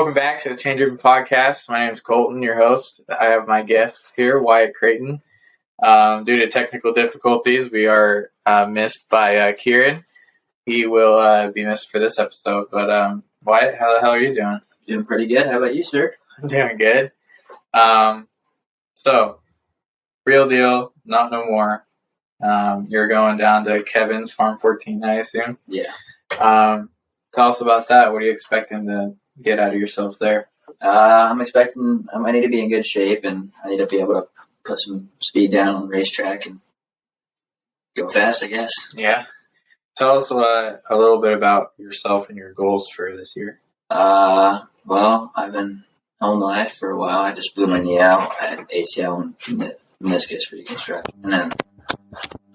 welcome back to the Change Room Podcast. My name is Colton, your host. I have my guest here, Wyatt Creighton. Due to technical difficulties, we are missed by Kieran. He will be missed for this episode. But Wyatt, how the hell are you doing? Doing pretty good. How about you, sir? I'm doing good. So, real deal, not no more. You're going down to Kevin's Farm 14, I assume? Yeah. Tell us about that. What are you expecting to get out of yourself there? I'm expecting I need to be in good shape, and I need to be able to put some speed down on the racetrack and go fast, I guess. Yeah. Tell us a little bit about yourself and your goals for this year. Well, I've been home life for a while. I just blew my knee out. I had ACL and meniscus reconstruction. And then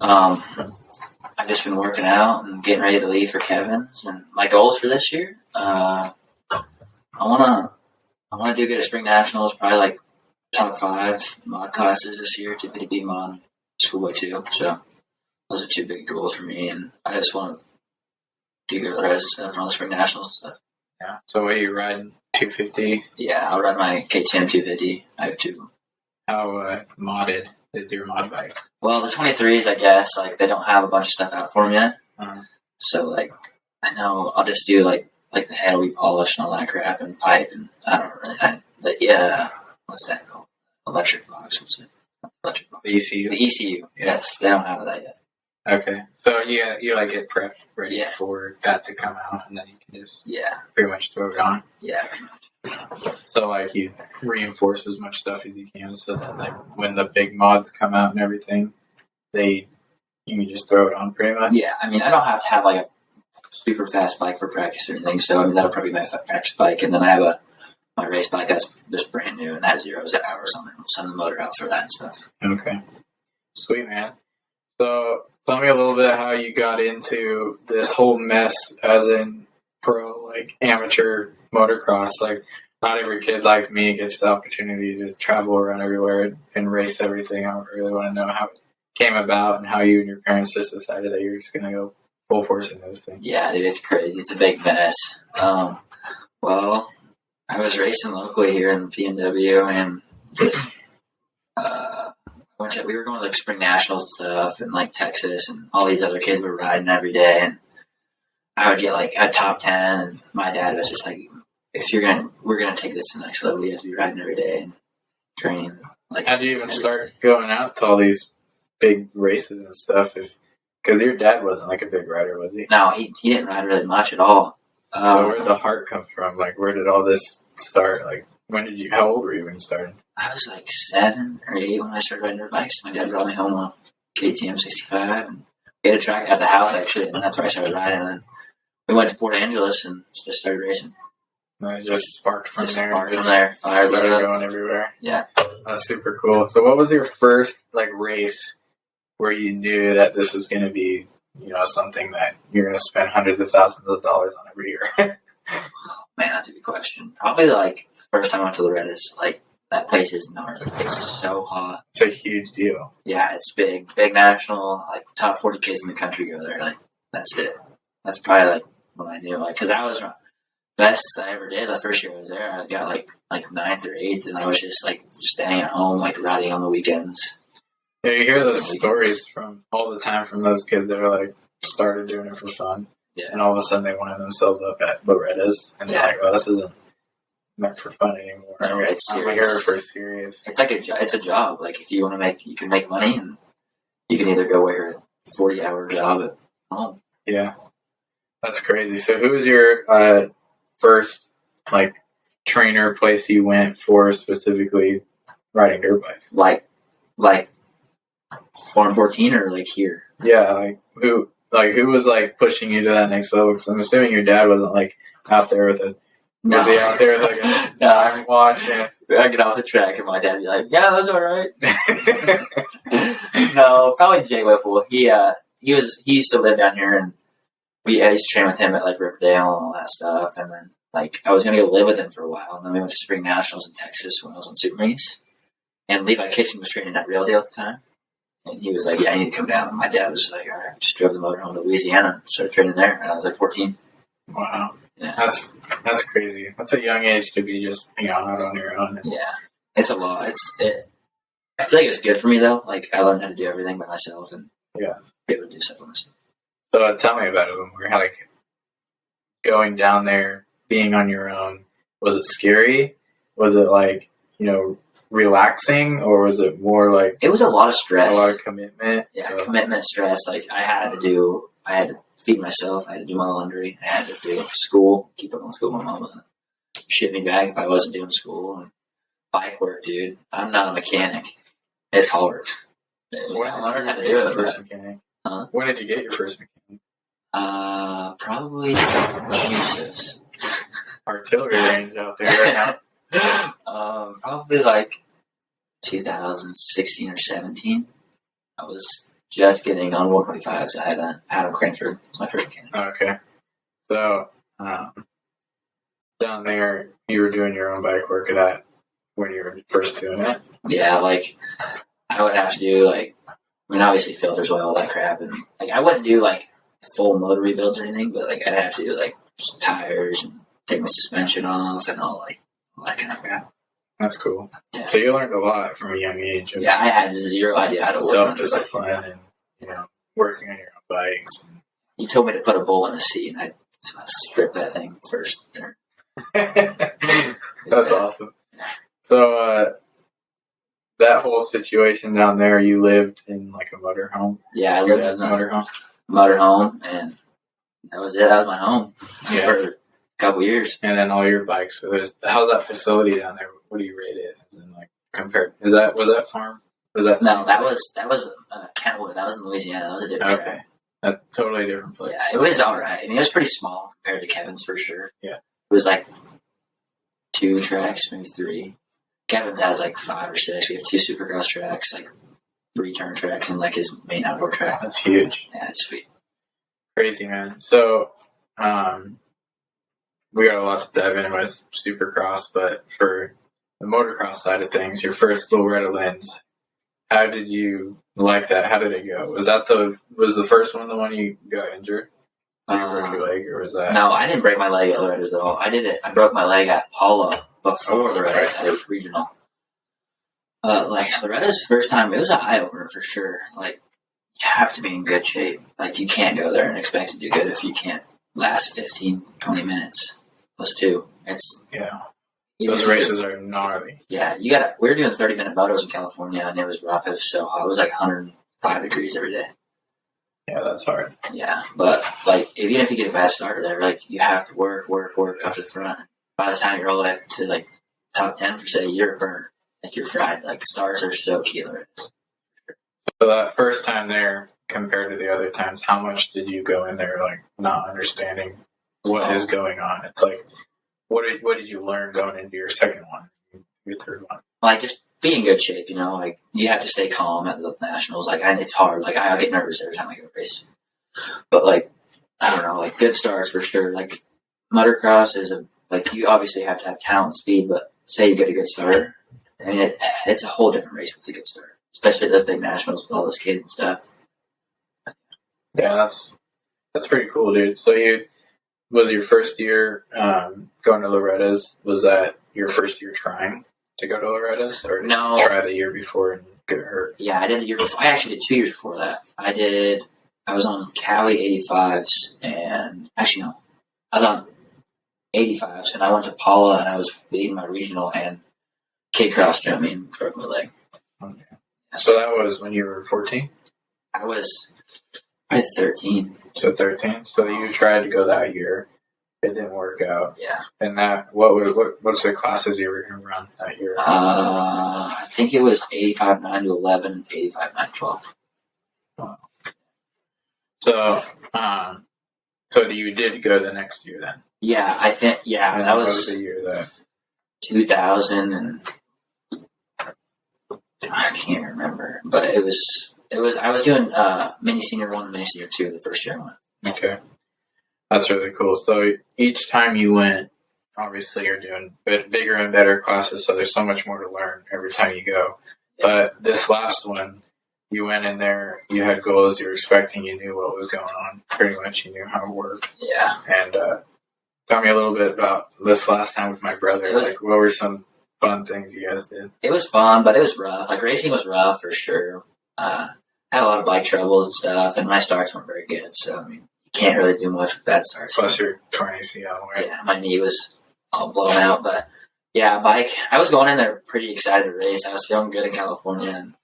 I've just been working out and getting ready to leave for Kevin's. And my goals for this year, I wanna do good at Spring Nationals, probably like top 5 mod classes this year, 250B mod, Schoolboy 2. So those are 2 big goals for me, and I just want to do good at and stuff for all the Spring Nationals and stuff. Yeah. So what are you riding? 250? Yeah, I'll ride my KTM 250. I have 2. How modded is your mod bike? Well, the 23s, I guess, like they don't have a bunch of stuff out for them yet. Uh-huh. So like, I know I'll just do like the head will be polished and all that crap and pipe, and I don't really. What's that called? Electric box. What's it? Electric box. The ECU. The ECU. Yes, they don't have that yet. Okay, so you like get prepped ready for that to come out, and then you can just pretty much throw it on. Yeah, pretty much. So like you reinforce as much stuff as you can, so that like when the big mods come out and everything, you can just throw it on pretty much. Yeah, I mean I don't have to have like a super fast bike for practice or anything, so I mean that'll probably be my practice bike, and then I have my race bike that's just brand new and has 0s an hour or something. I'll send the motor out for that and stuff. Okay, sweet man. So tell me a little bit how you got into this whole mess as in pro, like amateur motocross. Like not every kid like me gets the opportunity to travel around everywhere and race everything. I really want to know how it came about and how you and your parents just decided that you're just going to go full force into this thing. Yeah, dude, it's crazy. It's a big mess. Well, I was racing locally here in the PNW, and just we were going to like Spring Nationals and stuff, and like Texas, and all these other kids were riding every day, and I would get like a top 10, and my dad was just like, we're gonna take this to the next level, you have to be riding every day and training. Like, how'd you even start going out to all these big races and stuff? Because your dad wasn't like a big rider, was he? No, he didn't ride really much at all. So where did the heart come from? Like, where did all this start? Like, how old were you when you started? I was like 7 or 8 when I started riding dirt bikes. My dad brought me home on KTM 65, and we had a track at the house actually, and that's where I started riding. And then we went to Port Angeles and just started racing. And it just sparked from there. Fired started going everywhere. Yeah, that's super cool. So, what was your first like race where you knew that this was going to be, something that you're going to spend hundreds of thousands of dollars on every year? Man, that's a good question. Probably like the first time I went to Loretta's, like that place is gnarly. It's so hot. It's a huge deal. Yeah, it's big national. Like the top 40 kids in the country go there. Like that's it. That's probably like when I knew, like, because I was best I ever did the first year I was there. I got like 9th or 8th, and I was just like staying at home, like riding on the weekends. Yeah, you hear those stories from all the time from those kids that are like started doing it for fun. Yeah. And all of a sudden they wind themselves up at Loretta's, and they're like, "Well, this isn't meant for fun anymore. No, it's serious. I'm here for serious." It's like it's a job. Like if you want to you can make money, and you can either go work a 40-hour job at home. Yeah, that's crazy. So, who was your first like trainer place you went for specifically riding dirt bikes? Like Farm 14 or like here? Yeah, who was like pushing you to that next level? Because I'm assuming your dad wasn't like out there with a. No. Was he out there with like a time watch? And I get off the track and my dad be like, "Yeah, that's all right." No, probably Jay Whipple. He used to live down here, and I used to train with him at like Riverdale and all that stuff. And then like I was gonna go live with him for a while, and then we went to Spring Nationals in Texas when I was on Super Meets. And Levi Kitchen was training at Real Deal at the time. And he was like, "Yeah, I need to come down." And my dad was like, "All right." Just drove the motor home to Louisiana and started training there. And I was like 14. Wow. Yeah. That's crazy. That's a young age to be just out on your own. Yeah, it's a lot. I feel like it's good for me though. Like I learned how to do everything by myself and be able to do stuff by myself. So tell me about it when we're like going down there, being on your own. Was it scary? Was it like relaxing, or was it more like it was a lot of stress, a lot of commitment? Yeah, commitment, stress. Like I had to feed myself. I had to do my laundry. I had to do school, keep up on school. My mom was gonna ship me back if I wasn't doing school. And bike work, dude. I'm not a mechanic. It's hard. I learned how to do it. First mechanic. Huh? When did you get your first mechanic? Probably Jesus. Artillery range out there right now. Probably like 2016 or 17. I was just getting on 125, so I had Adam Cranford, my first mechanic. Okay. So, down there, you were doing your own bike work of that when you were first doing it? Yeah, like, I would have to do, obviously filters, oil, all that crap, and, I wouldn't do, full motor rebuilds or anything, but, I'd have to do, just tires and take my suspension off and all that kind of crap. That's cool. Yeah. So you learned a lot from a young age. Yeah, I had zero idea how to work. Self-discipline and, working on your own bikes. You told me to put a bowl in the seat, and I stripped that thing first. That's awesome. So, that whole situation down there, you lived in a motorhome? Yeah, I lived in a motorhome, and that was it. That was my home for a couple years. And then all your bikes. So how's that facility down there? What do you rate it? As in, compared? Was that farm? No, that was Kentwood. That was in Louisiana. That was a different track. A totally different place. Yeah, it was all right. I mean, it was pretty small compared to Kevin's for sure. Yeah, it was 2 tracks, maybe 3. Kevin's has 5 or 6. We have 2 supercross tracks, 3 turn tracks, and his main outdoor track. That's huge. Yeah, it's sweet. Crazy, man. So, we got a lot to dive in with supercross, but for the motocross side of things, your first Loretta Lynn's, how did you like that? How did it go? Was the first one the one you got injured? You broke your leg, or was that? No, I didn't break my leg at Loretta's at all. I broke my leg at Paula before Loretta's at regional. Loretta's first time, it was an eye opener for sure. You have to be in good shape. You can't go there and expect to do good if you can't last 15, 20 minutes. Plus 2. Those races are gnarly. Yeah, we were doing 30-minute motos in California, and it was rough. It was so hot. It was 105 degrees every day. Yeah, that's hard. Yeah, but even if you get a bad starter there, you have to work up to the front. By the time you're all the way up to top 10 for say, you're burnt. You're fried. Stars are so key. So that first time there, compared to the other times, how much did you go in there not understanding what is going on? It's what did you learn going into your second one, your third one? Just be in good shape. You have to stay calm at the nationals. It's hard. I get nervous every time I go race. But I don't know. Good starts for sure. Motocross is you obviously have to have talent and speed, but say you get a good starter, I mean it's a whole different race with a good starter, especially those big nationals with all those kids and stuff. Yeah, that's pretty cool, dude. So was your first year going to Loretta's? Was that your first year trying to go to Loretta's, or did you try the year before and get hurt? Yeah, I did the year before. I actually did 2 years before that. I was on Cali 85s, and actually no, I was on 85s, and I went to Paula, and I was leading my regional, and kid cross jumped me and broke my leg. Okay. So that was when you were 14? I was probably 13. So 13. So you tried to go that year. It didn't work out. Yeah. And what's the classes you were going to run that year? I think it was 85 9 to 11, 85 9 12. Wow. So you did go the next year then? Yeah, I think. Yeah, and that was the year that 2000, and I can't remember, but it was. I was doing mini senior 1, mini senior 2 the first year I went. Okay. That's really cool. So each time you went, obviously you're doing bigger and better classes, so there's so much more to learn every time you go. Yeah. But this last one, you went in there, you had goals, you were expecting, you knew what was going on. Pretty much you knew how it worked. Yeah. And Tell me a little bit about this last time with my brother. Like, what were some fun things you guys did? It was fun, but it was rough. Like, racing was rough for sure. Had a lot of bike troubles and stuff, and my starts weren't very good. So, I mean, you can't really do much with bad starts. Plus, your torn ACL, right? Yeah, my knee was all blown out. But, yeah, bike. I was going in there pretty excited to race. I was feeling good in California, and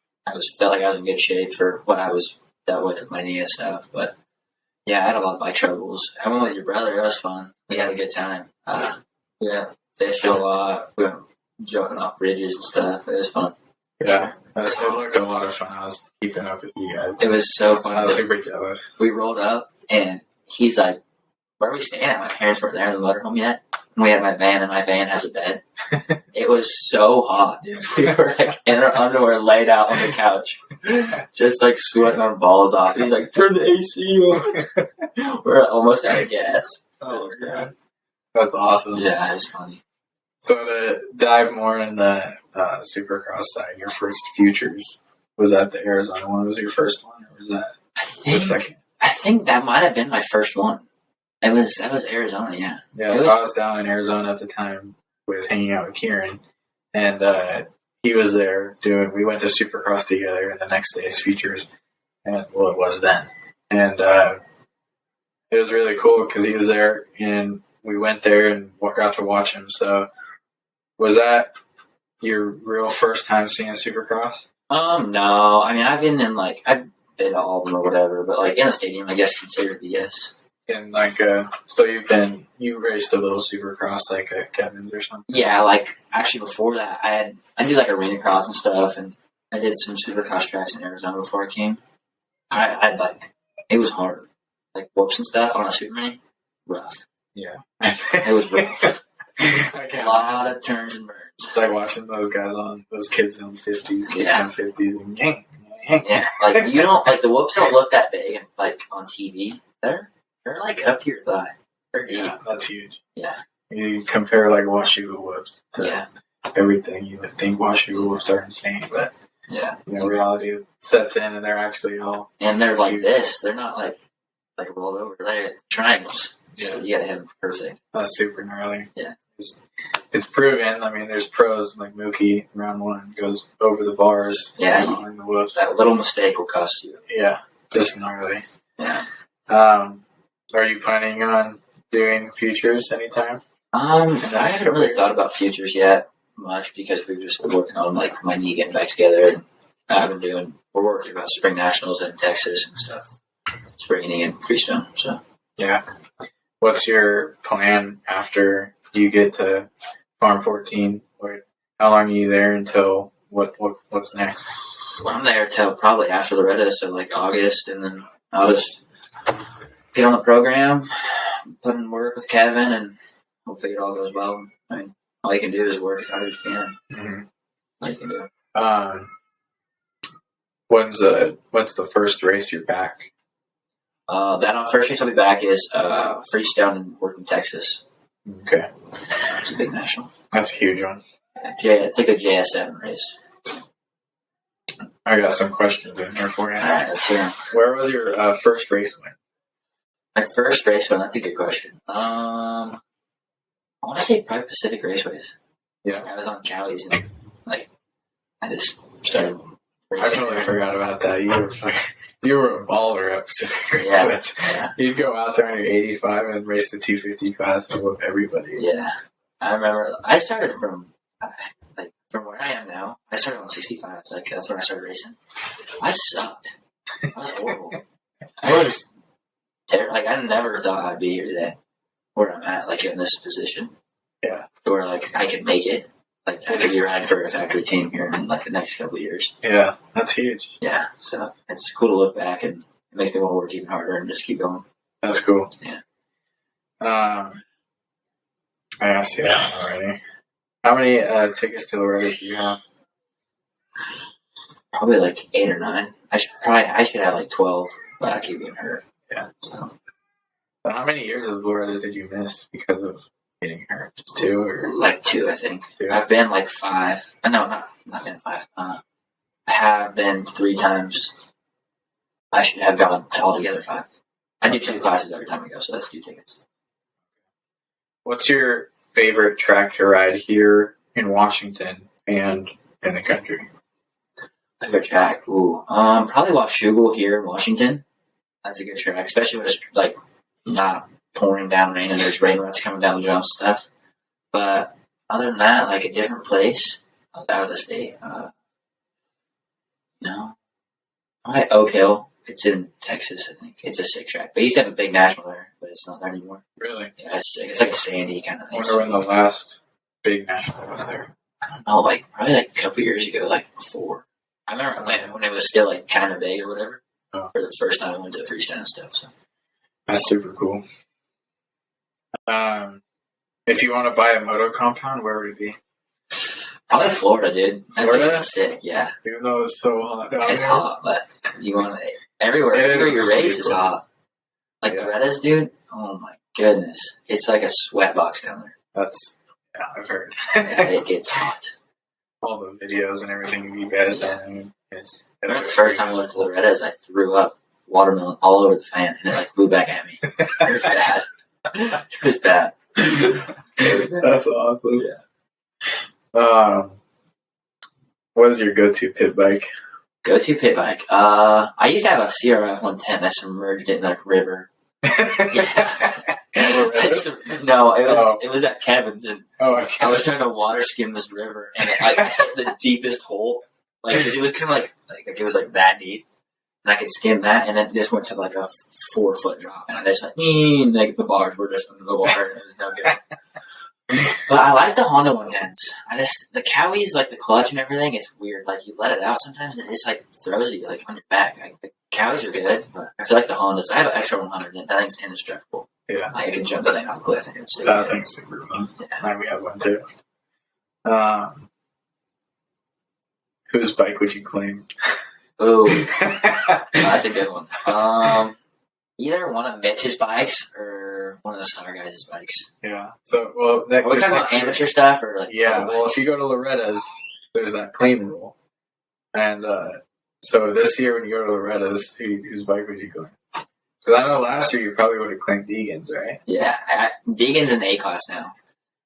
felt like I was in good shape for what I was dealt with my knee and stuff. But, yeah, I had a lot of bike troubles. I went with your brother. It was fun. We had a good time. We fished a lot. We went jumping off bridges and stuff. It was fun. Yeah, it looked a lot of fun. I was keeping up with you guys. It was so fun. I was super jealous. We rolled up, and he's like, "Where are we staying at?" My parents weren't there in the motorhome yet. And we had my van, and my van has a bed. It was so hot, dude. We were like in our underwear laid out on the couch, just like sweating our balls off. He's like, "Turn the AC on." We're almost out of gas. Oh, God. That's awesome. Yeah, it was funny. So to dive more in the Supercross side, your first futures, was that the Arizona one? Was your first one, or was that the second? I think that might have been my first one. That was Arizona, yeah. Yeah, so I was down in Arizona at the time with hanging out with Kieran, and he was there we went to Supercross together, and the next day's futures, and well, it was then. And it was really cool because he was there, and we went there and got to watch him, so... Was that your real first time seeing Supercross? No. I mean, I've been to all of them or whatever, but like in a stadium, I guess considered yes. And like, so you raced a little Supercross like at Kevin's or something? Yeah, like actually before that, I did like arena cross and stuff, and I did some Supercross tracks in Arizona before I came. It was hard, like whoops and stuff on a Superman, rough. Yeah, it was rough. A lot of turns and burns. It's like watching those kids in 50s, in 50s, and yeah, like you don't like the whoops don't look that big, and like on TV, they're like up to your thigh. They're deep. Yeah, that's huge. Yeah, you compare like Washougal whoops to everything. You would think Washougal whoops are insane, but reality sets in, and they're actually all and they're like huge. This. They're not like rolled over. They're triangles. So you gotta hit them perfect. That's super gnarly. Yeah. It's proven. I mean, there's pros like Mookie, round one, goes over the bars. Yeah. On the whoops. That little mistake will cost you. Yeah. Just gnarly. Yeah. Are you planning on doing futures anytime? I haven't really thought about futures yet much because we've just been working on like my knee getting back together. And we're working about spring nationals in Texas and stuff. Spring knee and freestone. So. Yeah. What's your plan after you get to Farm 14? How long are you there until what's next? Well, I'm there till probably after Loretta, so like August, and then I'll just get on the program, put in work with Kevin, and hopefully it all goes well. I mean, all you can do is work as hard as you can. Mm-hmm. All you can do. What's the first race you're back? That first race I'll be back is Freestone and work in Texas. Okay. It's a big national. That's a huge one. It's like a JS7 race. I got some questions in here for you. All right, let's hear them. Where was your first race win? My first race win? That's a good question. I want to say probably Pacific Raceways. Yeah. I was on Cali's and I just started racing. I totally forgot about that. You were a baller at Pacific Raceways. Yeah. You'd go out there on your 85 and race the 250 class and whoop everybody. Yeah. I remember I started from where I am now. I started on 65. It's that's when I started racing. I sucked. I was horrible. I was terrible. I never thought I'd be here today, where I'm at, in this position. Yeah. Where I could make it. I could be riding for a factory team here in the next couple of years. Yeah, that's huge. Yeah, so it's cool to look back, and it makes me want to work even harder and just keep going. That's cool. Yeah. I asked you that already. How many tickets to Loretta do you have? Probably 8 or 9. I should have 12, but I keep getting hurt. Yeah. So how many years of Loretta's did you miss because of getting hurt? Just 2 or 2, I think. 2? I've been 5. No, not been 5. I have been 3 times. I should have gone altogether 5. I do 2 classes every time I go, so that's 2 tickets. What's your favorite track to ride here in Washington and in the country? Favorite track? Ooh, probably Washougal here in Washington. That's a good track, especially when it's like not pouring down rain and there's rain ruts coming down the jumps and stuff. But other than that, like a different place out of the state. No, probably Oak Hill. It's in Texas, I think. It's a sick track. They used to have a big national there, but it's not there anymore. Really? Yeah, it's sick. It's like a sandy kind of I thing. wonder when the last big national was there. I don't know, like probably like a couple years ago, like 4. I remember when it was still like kind of big or whatever. Oh. For the first time I went to freestyle and stuff. So That's super cool. If you want to buy a moto compound, where would it be? probably Florida, dude. That place Florida? is sick. Yeah, Even though it's so hot down it's there. hot, but you want to everywhere. It is Everywhere you a race sweet is place. hot. Like Yeah. the Reddis, dude. Oh my goodness, it's like a sweat box down there. Yeah, I've heard. It gets hot. All the videos and everything you guys done. It's I remember the first time I went to Loretta's, I threw up watermelon all over the fan, and it like flew back at me. It was bad. It was bad. That's awesome. Yeah. What is your go-to pit bike? Go-to pit bike. I used to have a CRF 110 that submerged in the river. No, it was at Kevin's, and I was trying to water skim this river, and I hit the deepest hole, like because it was kind of like it was like that deep, and I could skim that, and then it just went to like a 4-foot drop, and I just like the bars were just under the water, and it was no good. But I like the Honda 110s. The Cowies, like the clutch and everything, it's weird. Like you let it out sometimes, and it just like throws you like on your back. Like, the Cowies are good, but I feel like the Hondas. I have an XR100, and that thing's indestructible. Yeah, like I can jump the thing off a cliff, and it's that thing's super fun. Yeah, we have one too. Whose bike would you claim? Oh, that's a good one. Either one of Mitch's bikes or one of the Star guys' bikes. Yeah. So, well, are we talking about amateur stuff or like? Yeah. Well, if you go to Loretta's, there's that claim rule, and so this year when you go to Loretta's, whose bike would you claim? Because I know last year you probably would have claimed Deegan's, right? Yeah, Deegan's in A class now.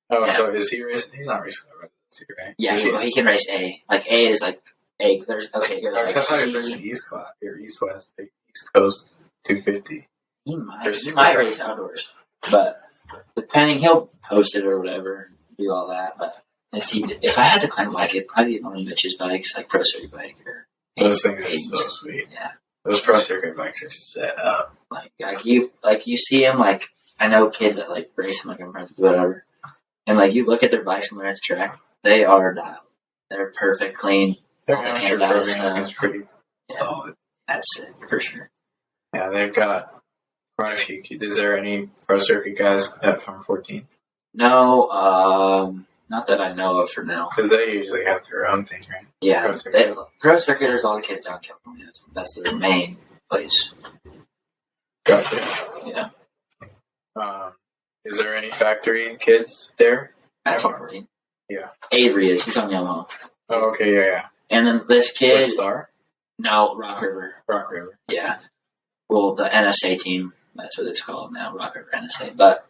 Oh, yeah. So is he racing? He's not racing Loretta's this year, right? Yeah, he can race A. Like A is like A. There's okay. There's like he's racing East class or East West, East Coast 250. He might race outdoors, but depending, he'll post it or whatever, do all that. But if I had to claim a bike, it'd probably be one of Mitch's bikes, like Pro Circuit bike or those things are so sweet. Yeah, those Pro Circuit bikes are set up. Like you see them. Like I know kids that like race them, like I'm friends with whatever, and like you look at their bikes when they're at the track, they are dialed. They're perfect, clean. Their amateur program is pretty solid. That's sick for sure. Yeah, they've got quite a few. Is there any Pro Circuit guys at Farm 14? No, not that I know of for now. Because they usually have their own thing, right? Yeah, Pro Circuit, there's a lot of kids down in California. That's their main place. Gotcha. Yeah. Is there any factory kids there? At Farm 14? Yeah. Avery is. He's on Yamaha. Oh, okay, yeah. And then this kid... What's Star? No, Rock River. Rock River. Yeah. Well, the NSA team, that's what it's called now, Rock River NSA. But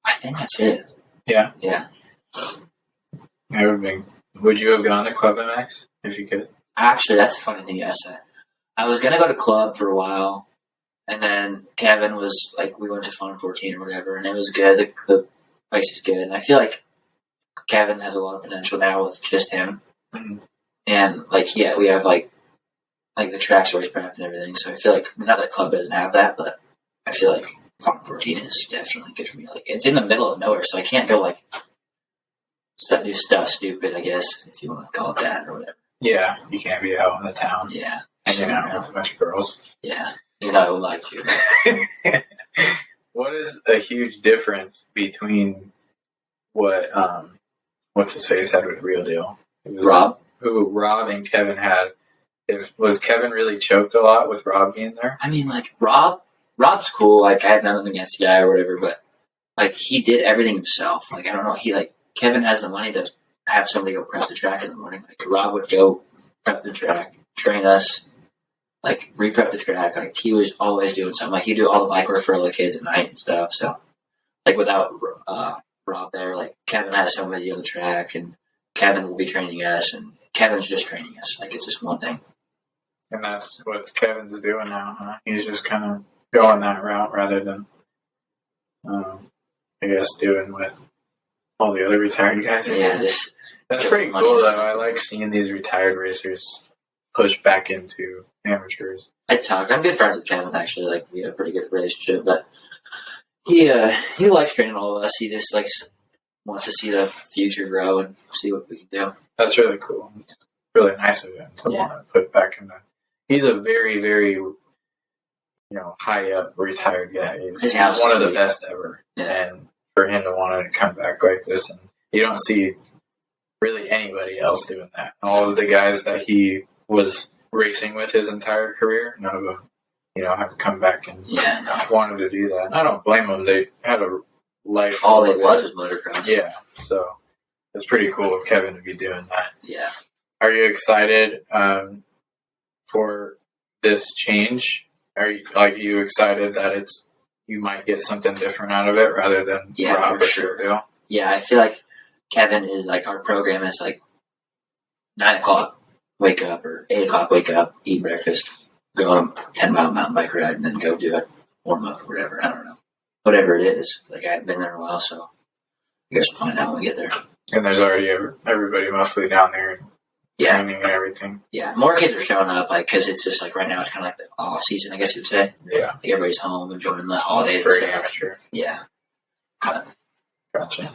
I think that's it. Yeah? Yeah. Would you have gone to Club MX if you could? Actually, that's a funny thing you asked that. I was going to go to Club for a while, and then Kevin was like, we went to Farm 14 or whatever, and it was good. The place is good. And I feel like Kevin has a lot of potential now with just him. Mm-hmm. And, like, yeah, we have, like the track's always prepped and everything, so I feel like, not that Club doesn't have that, but I feel like Farm 14 is definitely good for me. Like, it's in the middle of nowhere, so I can't go, like, do stuff stupid, I guess, if you want to call it that, or whatever. Yeah, you can't be out in the town. Yeah. Hanging out with a bunch of girls. Yeah. Even though I would like to. What is a huge difference between what, what's his face had with Real Deal? Rob? Who Rob and Kevin had. Was Kevin really choked a lot with Rob being there? I mean, like, Rob's cool. Like, I have nothing against the guy or whatever, but, like, he did everything himself. Like, I don't know. Kevin has the money to have somebody go prep the track in the morning. Like, Rob would go prep the track, train us, like, re-prep the track. Like, he was always doing something. Like, he'd do all the bike work for all the kids at night and stuff. So, like without Rob there, like Kevin has somebody on the track, and Kevin will be training us, and Kevin's just training us. Like it's just one thing. And that's what Kevin's doing now, huh? He's just kind of going that route rather than, I guess, doing what all the other retired guys are doing. That's pretty cool, though. I like seeing these retired racers push back into amateurs. I'm good friends with Kevin, actually. Like, we have a pretty good relationship, but he likes training all of us. He just wants to see the future grow and see what we can do. That's really cool. It's really nice of him to want to put back in. He's a very, very, high up retired guy. He's one of the best ever. Yeah. And for him to want to come back like this, and you don't see really anybody else doing that. All of the guys that he was racing with his entire career, none of them, have come back and wanted to do that. And I don't blame them. They had a life. All it was motocross. Yeah, so it's pretty cool of Kevin to be doing that. Yeah. Are you excited for this change? Are you excited that you might get something different out of it rather than Rob for sure. Yeah, I feel like Kevin is our program is 9 o'clock wake up or 8 o'clock wake up, eat breakfast, go on a 10-mile mountain bike ride, and then go do it, warm up or whatever. I don't know. Whatever it is. I haven't been there in a while, so I guess we'll find out when we get there. And there's already everybody mostly down there training and everything. Yeah, more kids are showing up, because it's just right now it's kind of like the off season, I guess you'd say. Yeah. Everybody's home enjoying the holidays and stuff. Amateur. Yeah. Gotcha.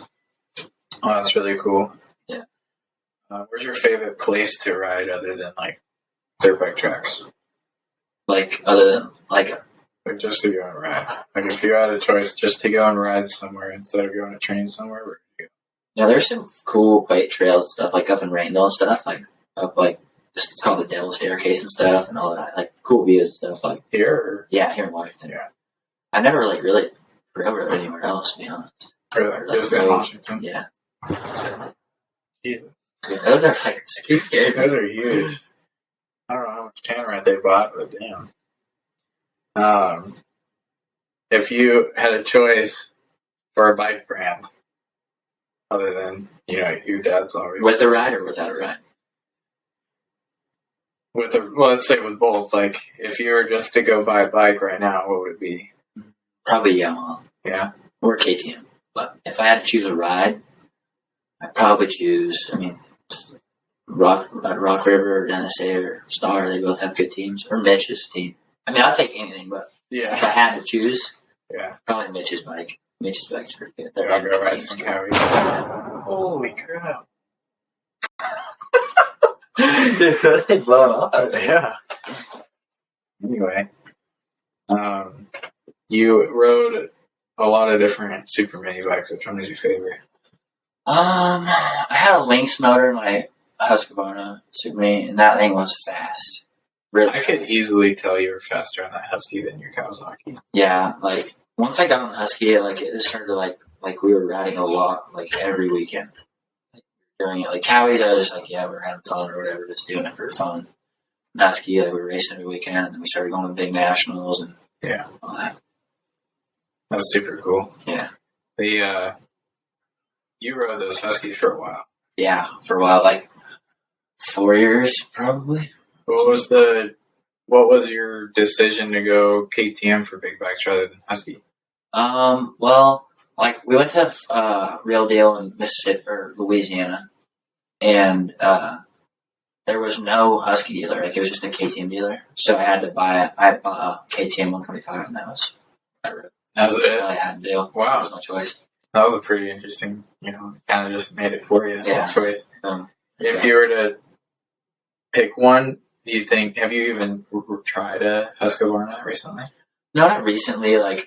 Oh, that's really cool. Yeah. Where's your favorite place to ride other than dirt bike tracks? Other than just to go and ride. If you had a choice just to go and ride somewhere instead of going to train somewhere, where would you go? Yeah, there's some cool bike trails and stuff up in Rainville and stuff, up it's called the Devil's Staircase and stuff and all that, cool views and stuff here. Yeah, here in Washington. Yeah. I never really railroad anywhere else, to be honest. Really? Just in Washington? Yeah. Jesus. Yeah, those are scary. Those are huge. I don't know how much can rent they bought, but damn. If you had a choice for a bike brand, other than your dad's always with a ride or without a ride, let's say with both. If you were just to go buy a bike right now, what would it be? Probably Yamaha. Yeah, or KTM. But if I had to choose a ride, I'd probably choose. Rock River, or NSA, or Star. They both have good teams. Or Mitch's team. I'll take anything, but if I had to choose, probably Mitch's bike. Mitch's bike's pretty good. I'll go ride some cowies. Holy crap. Dude, they blowing off. Yeah. Anyway, you rode a lot of different super mini bikes. Which one was your favorite? I had a Lynx motor in my Husqvarna Super Mini, and that thing was fast. Really I could easily tell you were faster on that Husky than your Kawasaki. Yeah, once I got on the Husky, it started like we were riding a lot, every weekend. Doing it. Cowies, I was just we're having fun or whatever, just doing it for fun. And Husky, we were racing every weekend, and then we started going to big nationals and all that. That's super cool. Yeah. You rode those Huskies for a while. Yeah, for a while, 4 years probably. What was your decision to go KTM for big bikes rather than Husky? Well, we went to Real Deal in Mississippi or Louisiana, and there was no Husky dealer. It was just a KTM dealer. So I had to buy a KTM 125, and that was it. I had to do. Wow. That was my choice. That was a pretty interesting, kind of just made it for you. Yeah. Choice. If you were to pick one, do you think, have you even tried a Husqvarna recently? No, not recently. I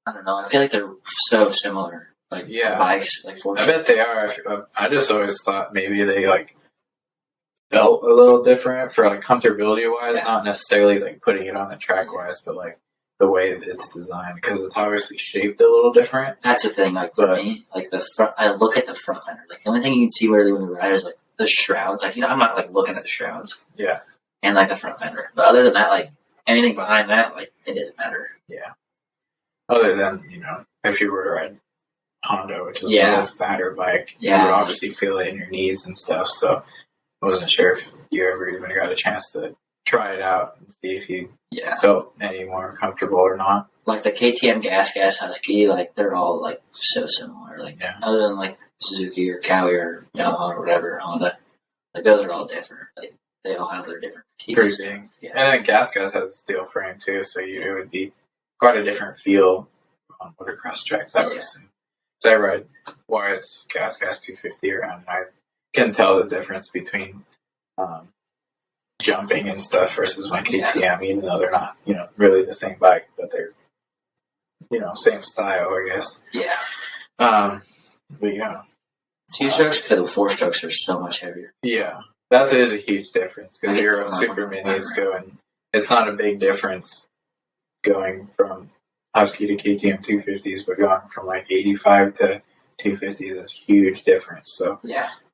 don't know. I feel like they're so similar. Bikes, for I bet they are. I just always thought maybe they, felt a little different for, comfortability-wise, not necessarily, putting it on the track-wise, but, the way it's designed, because it's obviously shaped a little different. That's the thing, for me, the front, I look at the front fender. The only thing you can see really when you ride is, the shrouds. I'm not, looking at the shrouds. Yeah. And, the front fender. But other than that, anything behind that, it doesn't matter. Yeah. Other than, if you were to ride Honda, which is a little fatter bike. Yeah. You would obviously feel it in your knees and stuff. So I wasn't sure if you ever even got a chance to try it out and see if you felt any more comfortable or not. Like the KTM Gas Husky, like they're all like so similar. Like other than like Suzuki or Cowie or Yamaha or whatever, Honda, like those are all different. Like they all have their different pretty big. Yeah. And then Gas has a steel frame too, so it would be quite a different feel on motocross tracks, I would assume. So I ride Wyatt's Gas 250 around, and I can tell the difference between jumping and stuff versus my KTM, even though they're not, really the same bike, but they're, same style, I guess. Yeah. But yeah. 2-strokes, because the 4-strokes are so much heavier. Yeah. That is a huge difference, because your super minis going, it's not a big difference going from Husky to KTM 250s, but going from like 85 to 250 is a huge difference. So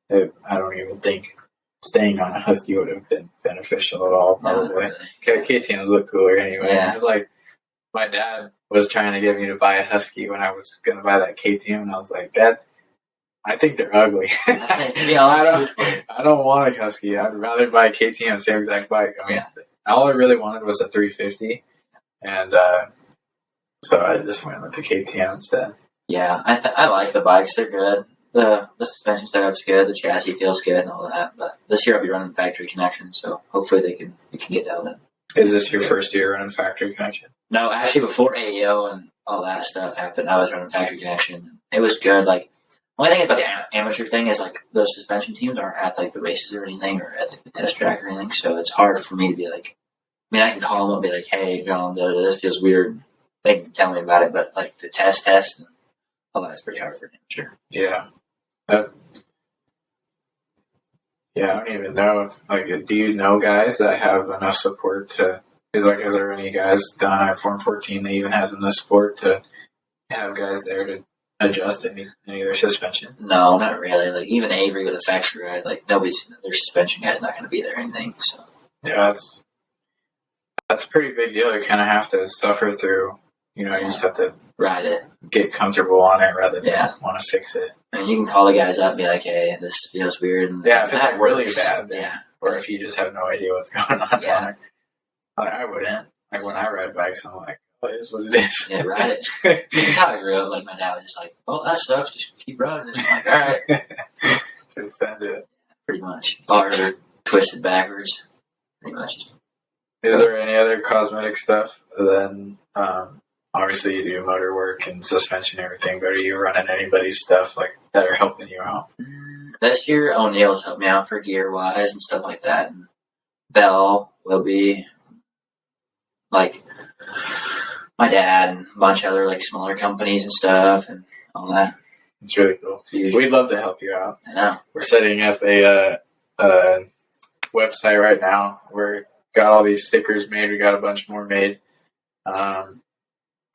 I don't even think staying on a Husky would have been beneficial at all, probably. No, really. KTMs look cooler anyway. Yeah. It's like my dad was trying to get me to buy a Husky when I was going to buy that KTM, and I was like, Dad, I think they're ugly. I don't want a Husky. I'd rather buy a KTM, same exact bike. I mean, all I really wanted was a 350, and so I just went with the KTM instead. Yeah, I like the bikes. They're good. The suspension setup's good. The chassis feels good and all that. But this year I'll be running factory connection, so hopefully we can get that in. Is this your first year running factory connection? No, actually before AEO and all that stuff happened, I was running factory connection. It was good. Like, the only thing about the amateur thing is like those suspension teams aren't at like the races or anything or at like, the test track or anything, so it's hard for me to be like. I mean, I can call them and be like, "Hey, John, this feels weird." They can tell me about it, but like the test and all that's pretty hard for an amateur. Yeah. I don't even know if, do you know guys that have enough support to, is there any guys down at Form 14 that even has enough support to have guys there to adjust any of their suspension? No, not really. Like, even Avery with a factory ride, like, their suspension guy's not going to be there or anything, so. Yeah, that's a pretty big deal. You kind of have to suffer through, you just have to ride it, get comfortable on it rather than want to fix it. And you can call the guys up and be like, "Hey, this feels weird." And if it's like really bad, or if you just have no idea what's going on. Yeah. I wouldn't. Like, when I ride bikes, I'm like, "Oh, it is what it is." Yeah, ride it. That's how I grew up. Like, my dad was just like, "Oh, that sucks. Just keep riding." And I'm like, "All right." Just send it. Pretty much. Bars are twisted backwards. Pretty much. Is there any other cosmetic stuff than obviously you do motor work and suspension and everything, but are you running anybody's stuff like that are helping you out? This year, O'Neill's helped me out for gear wise and stuff like that. And Bell will be like my dad and a bunch of other like smaller companies and stuff and all that. It's really cool. We'd love to help you out. I know. We're setting up a website right now. We're got all these stickers made. We got a bunch more made.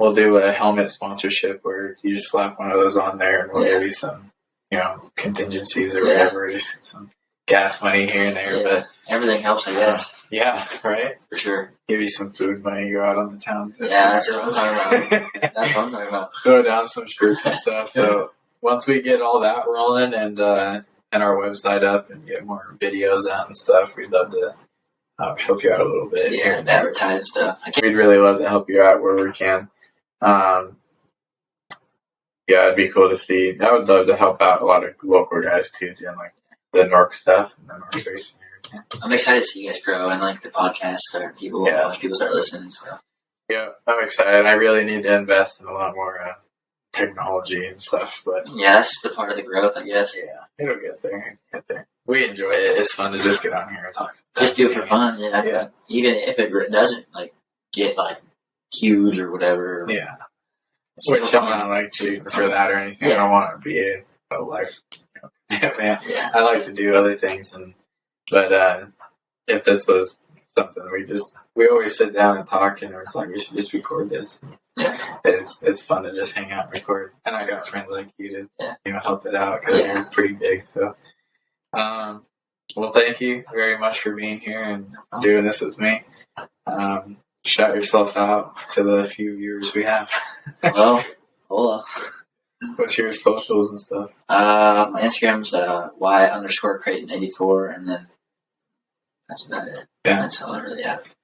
We'll do a helmet sponsorship where you just slap one of those on there and we'll give you some, contingencies or whatever, just some gas money here and there. But everything helps, I guess. Yeah, right? For sure. Give you some food money, go out on the town. That's what I'm talking about. That's what I'm talking about. Throw down some shirts and stuff. So once we get all that rolling and our website up and get more videos out and stuff, we'd love to help you out a little bit. Yeah, and advertise and stuff. We'd really love to help you out where we can. It'd be cool to see. I would love to help out a lot of local guys too, doing like the Nork stuff and the Nork racing. I'm excited to see you guys grow and like the podcast start people start listening. So. Yeah, I'm excited. I really need to invest in a lot more technology and stuff, but that's just the part of the growth, I guess. Yeah, it'll get there. We enjoy it. It's fun to just get on here and talk. Just do it for fun. Yeah. Even if it doesn't like get like huge or whatever. Yeah. Which I'm not like shooting for that or anything. I don't want to be a life. Man. Yeah. I like to do other things, but if this was something we always sit down and talk, and it's like we should just record this. Yeah. It's fun to just hang out and record, and I got friends like you to help it out because you're pretty big. So, well, thank you very much for being here and doing this with me. Shout yourself out to the few viewers we have. Well, hold on. What's your socials and stuff? My Instagram's Wyatt_Creighton84, and then that's about it. Yeah. That's all I really have.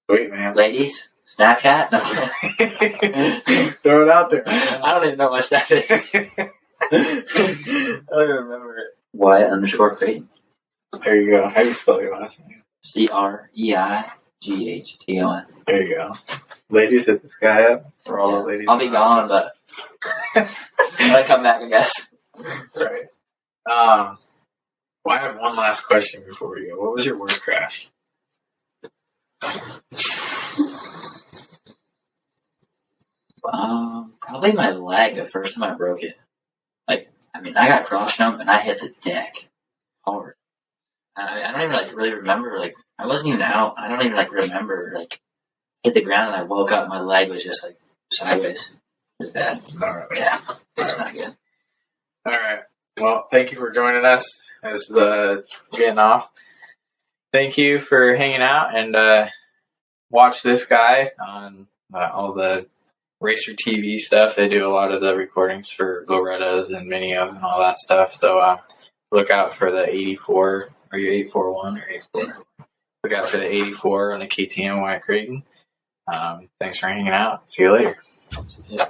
Sweet, man. Ladies, Snapchat? No. Throw it out there. I don't even know what my Snapchat is. I don't even remember it. Wyatt_Creighton. There you go. How do you spell your last name? CREIGHTON. There you go. Ladies, hit this guy up for all the ladies. I'll be gone, but I'll come back, I guess. Right. Well, I have one last question before we go. What was your worst crash? Probably my leg the first time I broke it. I got cross jumped and I hit the deck hard. I don't even really remember. I wasn't even out. I don't even remember. Hit the ground and I woke up. And my leg was just sideways. It was bad. All right. Yeah, it's not good. All right. Well, thank you for joining us. This is getting off. Thank you for hanging out and watch this guy on all the Racer TV stuff. They do a lot of the recordings for Loretta's and Minios and all that stuff. So look out for the 84. Are you 841 or 84? Look out for the 84 on the KTM Wyatt Creighton. Thanks for hanging out. See you later. Yeah.